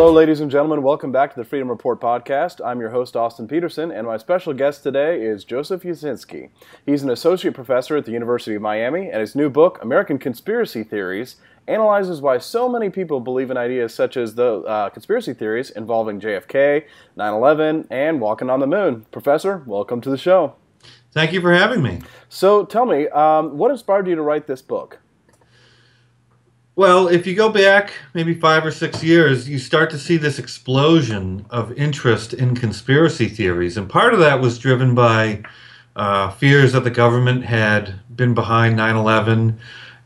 Hello, ladies and gentlemen. Welcome back to the Freedom Report podcast. I'm your host, Austin Peterson, and my special guest today is Joseph Usckinski. He's an associate professor at the University of Miami, and his new book, American Conspiracy Theories, analyzes why so many people believe in ideas such as the conspiracy theories involving JFK, 9/11, and walking on the moon. Professor, welcome to the show. Thank you for having me. So tell me, what inspired you to write this book? Well, if you go back maybe 5 or 6 years, you start to see this explosion of interest in conspiracy theories. And part of that was driven by fears that the government had been behind 9/11,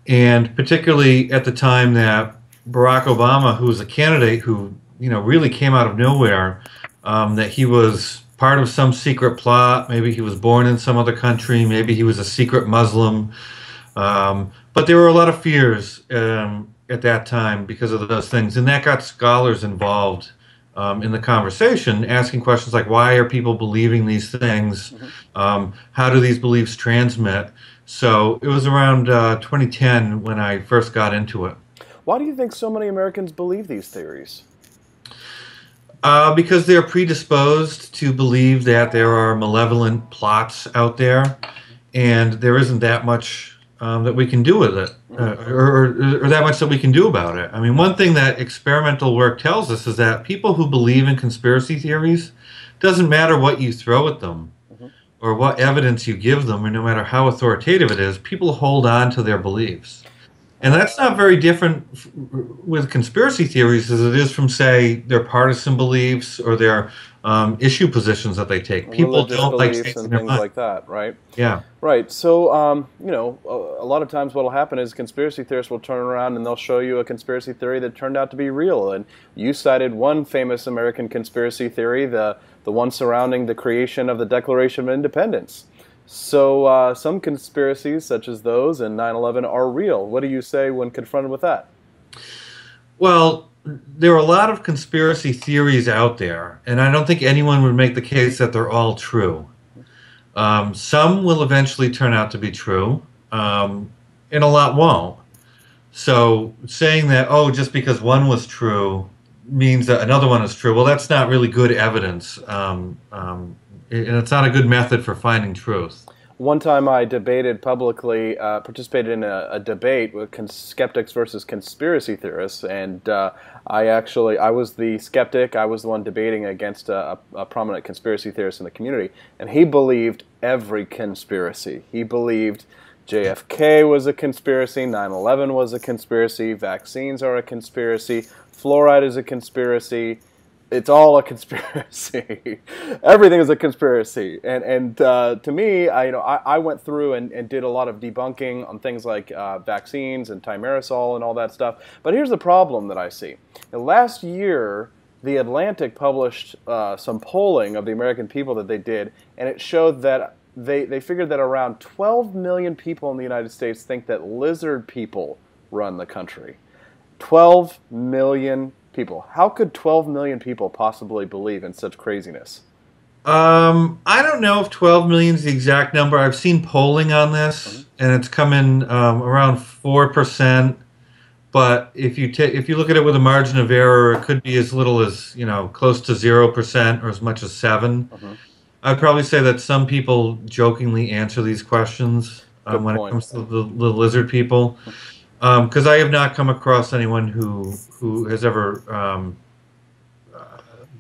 and particularly at the time that Barack Obama, who was a candidate who really came out of nowhere, that he was part of some secret plot. Maybe he was born in some other country. Maybe he was a secret Muslim. But there were a lot of fears at that time because of those things, and that got scholars involved in the conversation, asking questions like, why are people believing these things? How do these beliefs transmit? So it was around 2010 when I first got into it. Why do you think so many Americans believe these theories? Because they're predisposed to believe that there are malevolent plots out there, and there isn't that much that we can do with it, or that much that we can do about it. I mean, one thing that experimental work tells us is that people who believe in conspiracy theories, doesn't matter what you throw at them, or what evidence you give them, or no matter how authoritative it is, people hold on to their beliefs. And that's not very different with conspiracy theories as it is from, say, their partisan beliefs or their issue positions that they take. People don't like beliefs and things like that, right? Yeah. Right. So, a lot of times what will happen is conspiracy theorists will turn around and they'll show you a conspiracy theory that turned out to be real. And you cited one famous American conspiracy theory, the one surrounding the creation of the Declaration of Independence. So some conspiracies, such as those and 9/11, are real. What do you say when confronted with that? Well, there are a lot of conspiracy theories out there, and I don't think anyone would make the case that they're all true. Some will eventually turn out to be true, and a lot won't. So saying that, oh, just because one was true means that another one is true, well, that's not really good evidence. And it's not a good method for finding truth. One time I debated publicly, participated in a debate with skeptics versus conspiracy theorists, and I was the skeptic. I was the one debating against a prominent conspiracy theorist in the community, and he believed every conspiracy. He believed JFK was a conspiracy, 9/11 was a conspiracy, vaccines are a conspiracy, fluoride is a conspiracy. It's all a conspiracy. Everything is a conspiracy. And to me, I went through and did a lot of debunking on things like vaccines and thimerosal and all that stuff. But here's the problem that I see. Last year, The Atlantic published some polling of the American people that they did, and it showed that they figured that around 12 million people in the United States think that lizard people run the country. 12 million people. How could 12 million people possibly believe in such craziness? I don't know if 12 million is the exact number. I've seen polling on this, and it's come in around 4%. But if you look at it with a margin of error, it could be as little as close to 0% or as much as 7%. I'd probably say that some people jokingly answer these questions when it comes to the lizard people. Because I have not come across anyone who has ever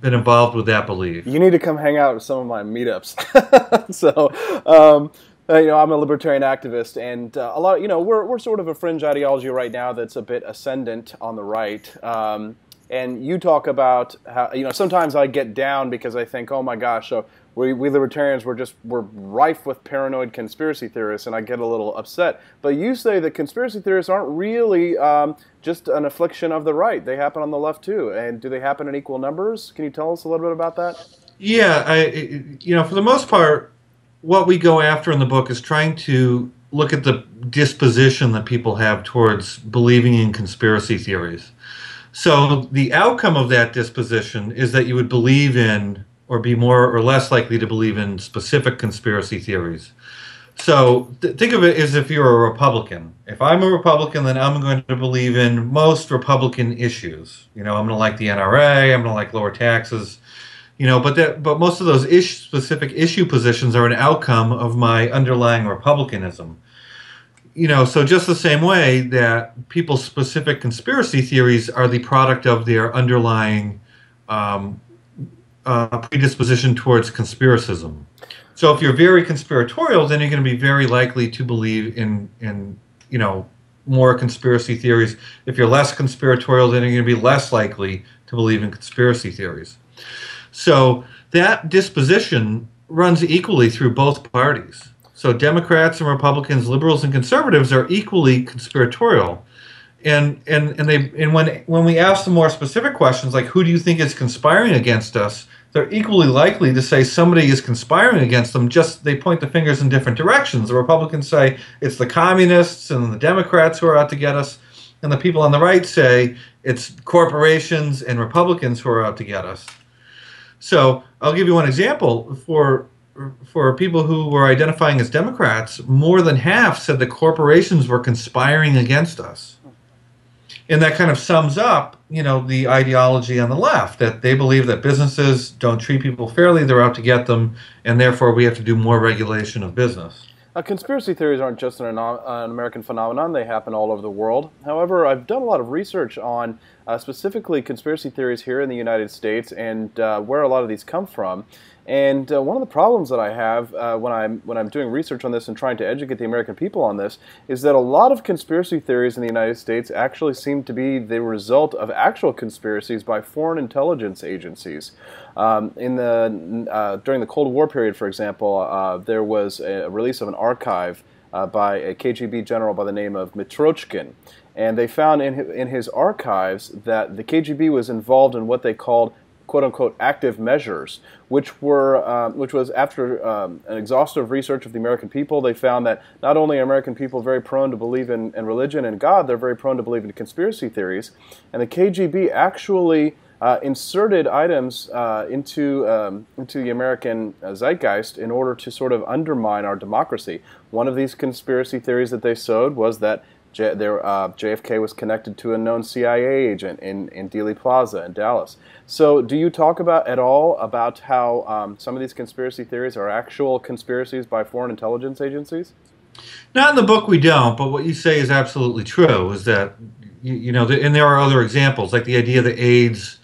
been involved with that belief. You need to come hang out at some of my meetups. So, I'm a libertarian activist, and a lot. We're sort of a fringe ideology right now that's a bit ascendant on the right. And you talk about how sometimes I get down because I think, oh my gosh, so we libertarians we're rife with paranoid conspiracy theorists, and I get a little upset. But you say that conspiracy theorists aren't really just an affliction of the right; they happen on the left too. And do they happen in equal numbers? Can you tell us a little bit about that? Yeah, for the most part, what we go after in the book is trying to look at the disposition that people have towards believing in conspiracy theories. So the outcome of that disposition is that you would believe in, or be more or less likely to believe in, specific conspiracy theories. So think of it as if you're a Republican. If I'm a Republican, then I'm going to believe in most Republican issues. I'm going to like the NRA. I'm going to like lower taxes. But most of those specific issue positions are an outcome of my underlying Republicanism. So just the same way that people's specific conspiracy theories are the product of their underlying um, predisposition towards conspiracism. So if you're very conspiratorial, then you're going to be very likely to believe in more conspiracy theories. If you're less conspiratorial, then you're going to be less likely to believe in conspiracy theories. So that disposition runs equally through both parties. So Democrats and Republicans, liberals and conservatives are equally conspiratorial. And when we ask them more specific questions like who do you think is conspiring against us, they're equally likely to say somebody is conspiring against them, just they point the fingers in different directions. The Republicans say it's the communists and the Democrats who are out to get us, and the people on the right say it's corporations and Republicans who are out to get us. So I'll give you one example. For people who were identifying as Democrats, more than half said the corporations were conspiring against us. And that kind of sums up, the ideology on the left, that they believe that businesses don't treat people fairly, they're out to get them, and therefore we have to do more regulation of business. Conspiracy theories aren't just an American phenomenon. They happen all over the world. However, I've done a lot of research on specifically conspiracy theories here in the United States and where a lot of these come from. And one of the problems that I have when I'm doing research on this and trying to educate the American people on this is that a lot of conspiracy theories in the United States actually seem to be the result of actual conspiracies by foreign intelligence agencies. During the Cold War period, for example, there was a release of an archive by a KGB general by the name of Mitrochkin. And they found in his archives that the KGB was involved in what they called quote-unquote active measures, which was after an exhaustive research of the American people. They found that not only are American people very prone to believe in religion and God, they're very prone to believe in conspiracy theories. And the KGB actually inserted items into the American zeitgeist in order to sort of undermine our democracy. One of these conspiracy theories that they sowed was that JFK was connected to a known CIA agent in Dealey Plaza in Dallas. So do you talk at all about how some of these conspiracy theories are actual conspiracies by foreign intelligence agencies? Not in the book we don't, but what you say is absolutely true, is that, and there are other examples, like the idea that AIDS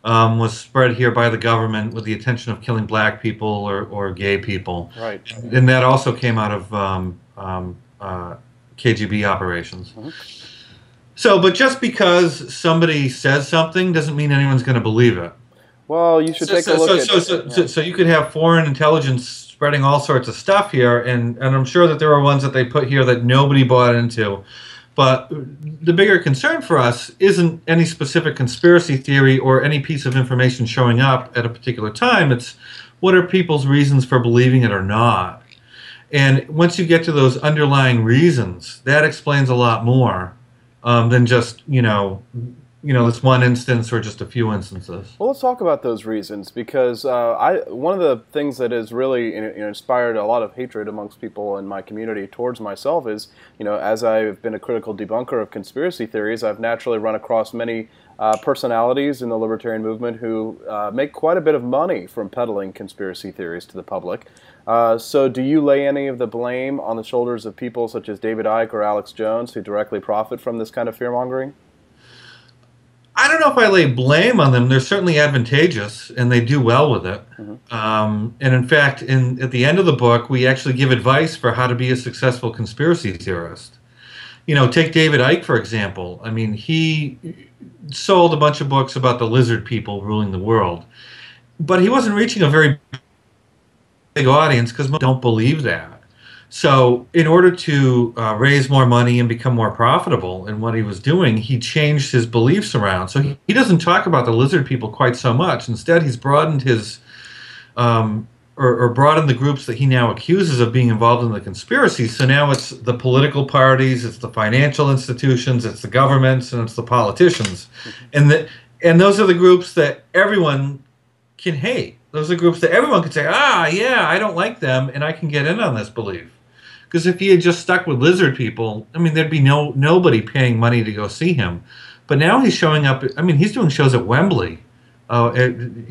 was spread here by the government with the intention of killing black people or gay people. Right. And that also came out of KGB operations. Mm-hmm. So, but just because somebody says something doesn't mean anyone's going to believe it. Well, you should take a look at... So you could have foreign intelligence spreading all sorts of stuff here, and I'm sure that there are ones that they put here that nobody bought into. But the bigger concern for us isn't any specific conspiracy theory or any piece of information showing up at a particular time. It's what are people's reasons for believing it or not. And once you get to those underlying reasons, that explains a lot more than just, this one instance or just a few instances. Well, let's talk about those reasons, because one of the things that has really inspired a lot of hatred amongst people in my community towards myself is, as I've been a critical debunker of conspiracy theories, I've naturally run across many personalities in the libertarian movement who make quite a bit of money from peddling conspiracy theories to the public. So do you lay any of the blame on the shoulders of people such as David Icke or Alex Jones who directly profit from this kind of fear-mongering? I don't know if I lay blame on them. They're certainly advantageous, and they do well with it. Mm-hmm. And in fact, at the end of the book, we actually give advice for how to be a successful conspiracy theorist. Take David Icke, for example. I mean, he sold a bunch of books about the lizard people ruling the world, but he wasn't reaching a very big audience because most don't believe that. So in order to raise more money and become more profitable in what he was doing, he changed his beliefs around. So he doesn't talk about the lizard people quite so much. Instead, he's broadened his, or broadened the groups that he now accuses of being involved in the conspiracy. So now it's the political parties, it's the financial institutions, it's the governments, and it's the politicians. Mm-hmm. And those are the groups that everyone can hate. Those are groups that everyone can say, yeah, I don't like them, and I can get in on this belief. Because if he had just stuck with lizard people, I mean, there'd be nobody paying money to go see him. But now he's showing up. I mean, he's doing shows at Wembley, in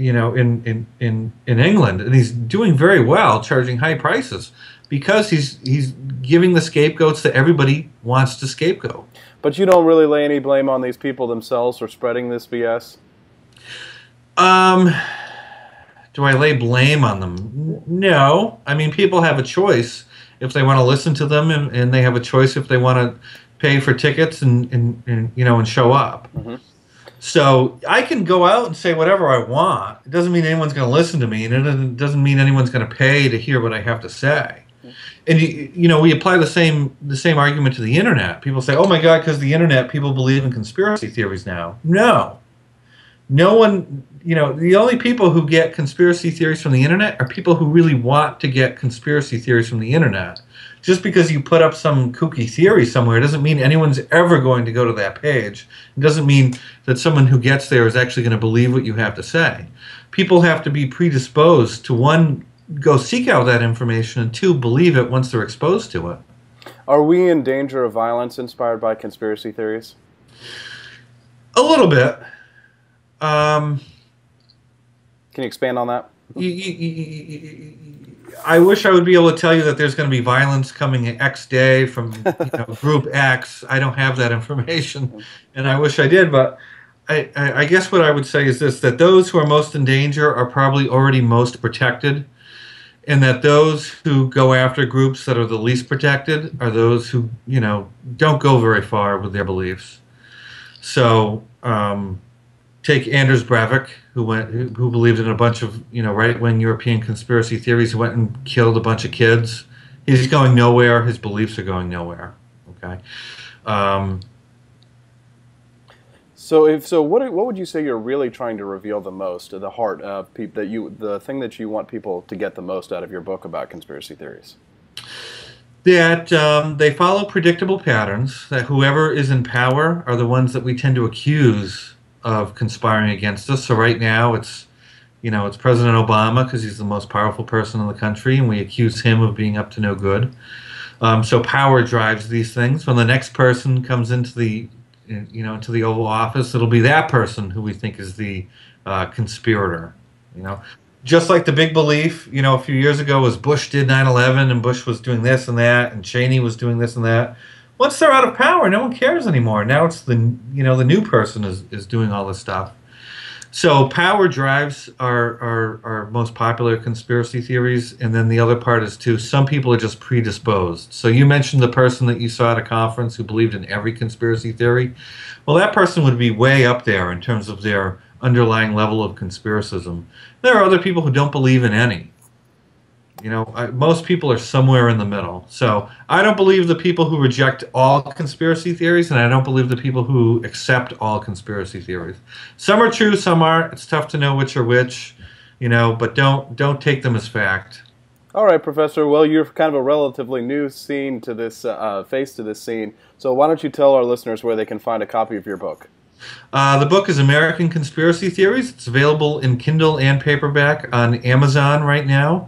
England, and he's doing very well, charging high prices because he's giving the scapegoats that everybody wants to scapegoat. But you don't really lay any blame on these people themselves for spreading this BS? Do I lay blame on them? No. I mean, people have a choice if they want to listen to them, and they have a choice if they want to pay for tickets and show up. Mm-hmm. So I can go out and say whatever I want. It doesn't mean anyone's going to listen to me, and it doesn't mean anyone's going to pay to hear what I have to say. And we apply the same argument to the internet. People say, "Oh my God, because the internet, people believe in conspiracy theories now." No, no one. The only people who get conspiracy theories from the internet are people who really want to get conspiracy theories from the internet. Just because you put up some kooky theory somewhere doesn't mean anyone's ever going to go to that page. It doesn't mean that someone who gets there is actually going to believe what you have to say. People have to be predisposed to, one, go seek out that information, and two, believe it once they're exposed to it. Are we in danger of violence inspired by conspiracy theories? A little bit. Can you expand on that? I wish I would be able to tell you that there's going to be violence coming X day from group X. I don't have that information, and I wish I did. But I guess what I would say is this, that those who are most in danger are probably already most protected, and that those who go after groups that are the least protected are those who don't go very far with their beliefs. So take Anders Breivik, who believed in a bunch of right-wing European conspiracy theories, who went and killed a bunch of kids. He's going nowhere. His beliefs are going nowhere. Okay. So what would you say you're really trying to reveal the most at the heart of people, the thing that you want people to get the most out of your book about conspiracy theories? That they follow predictable patterns. That whoever is in power are the ones that we tend to accuse of conspiring against us. So right now it's President Obama, because he's the most powerful person in the country, and we accuse him of being up to no good. So power drives these things. When the next person comes into the Oval Office, it'll be that person who we think is the conspirator. Just like the big belief, a few years ago was Bush did 9/11, and Bush was doing this and that, and Cheney was doing this and that. Once they're out of power, no one cares anymore. Now it's the new person is doing all this stuff. So power drives our most popular conspiracy theories, and then the other part is too, some people are just predisposed. So you mentioned the person that you saw at a conference who believed in every conspiracy theory. Well, that person would be way up there in terms of their underlying level of conspiracism. There are other people who don't believe in any. Most people are somewhere in the middle. So I don't believe the people who reject all conspiracy theories, and I don't believe the people who accept all conspiracy theories. Some are true, some aren't. It's tough to know which are which, but don't take them as fact. All right, Professor. Well, you're kind of a relatively new scene to this face to this scene. So why don't you tell our listeners where they can find a copy of your book? The book is American Conspiracy Theories. It's available in Kindle and paperback on Amazon right now,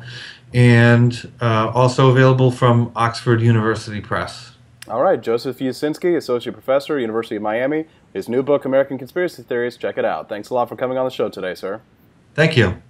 and also available from Oxford University Press. All right, Joseph Usckinski, Associate Professor, University of Miami. His new book, American Conspiracy Theories, check it out. Thanks a lot for coming on the show today, sir. Thank you.